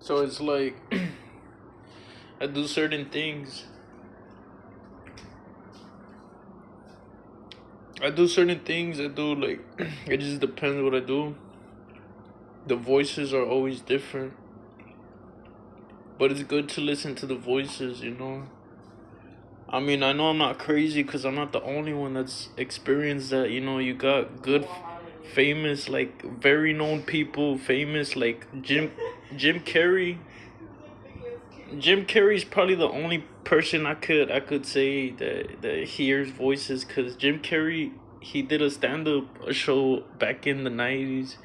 So it's like I do certain things. I do certain things. I do like it just depends what I do. The voices are always different, but it's good to listen to the voices. I mean, I know I'm not crazy because I'm not the only one that's experienced that. You got good, famous, like very known people, famous like Jim Carrey. Jim Carrey's probably the only person I could say that hears voices because Jim Carrey he did a stand up show back in the 90s.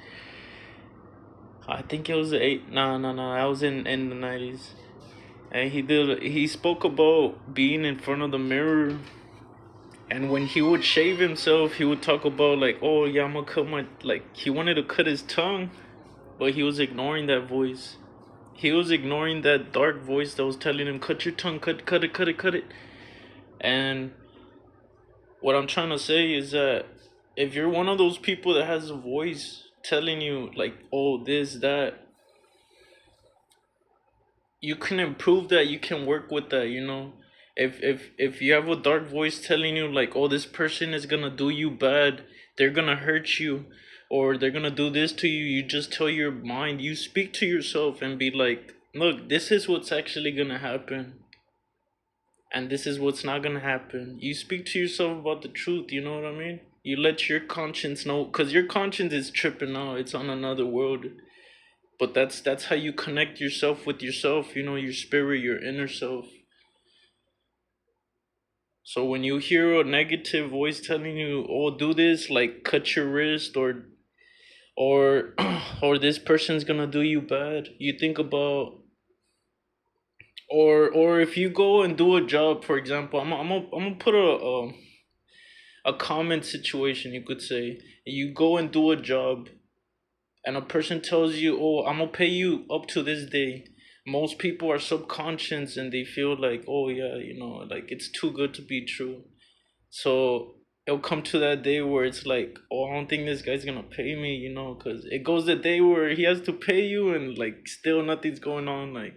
I think it was the eight. No. I was in the 90s, and he spoke about being in front of the mirror. And when he would shave himself, he would talk about like, oh yeah, I'm gonna cut my like. He wanted to cut his tongue, but he was ignoring that voice. He was ignoring that dark voice that was telling him, cut your tongue, cut it, cut it, cut it. And what I'm trying to say is that if you're one of those people that has a voice telling you like, oh this that, you can improve that. You can work with that. If you have a dark voice telling you like, oh this person is gonna do you bad, they're gonna hurt you, or they're gonna do this to you, you just tell your mind, you speak to yourself and be like, look, this is what's actually gonna happen, and this is what's not gonna happen. You speak to yourself about the truth, you know what I mean? You let your conscience know, because your conscience is tripping out, it's on another world. But that's how you connect yourself with yourself, your spirit, your inner self. So when you hear a negative voice telling you, oh do this, like cut your wrist, or or this person's gonna do you bad, you think about, or if you go and do a job, for example, I'm gonna put a common situation, you could say. You go and do a job, and a person tells you, oh I'm gonna pay you up to this day. Most people are subconscious and they feel like, oh yeah, like it's too good to be true. So it'll come to that day where it's like, oh I don't think this guy's gonna pay me, because it goes the day where he has to pay you and like still nothing's going on, like.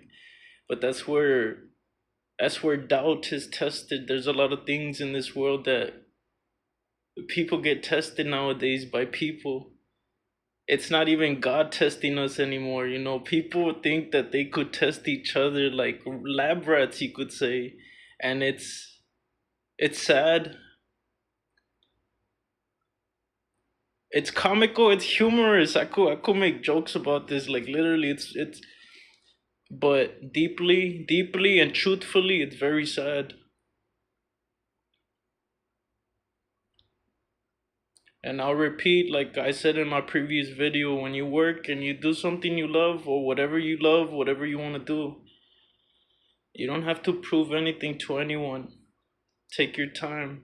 But that's where doubt is tested. There's a lot of things in this world that people get tested nowadays by people. It's not even God testing us anymore. People think that they could test each other like lab rats, you could say, and it's sad. It's comical. It's humorous. I could make jokes about this. Like literally, it's. But deeply, deeply, and truthfully, it's very sad. And I'll repeat, like I said in my previous video, when you work and you do something you love, or whatever you love, whatever you want to do, you don't have to prove anything to anyone. Take your time.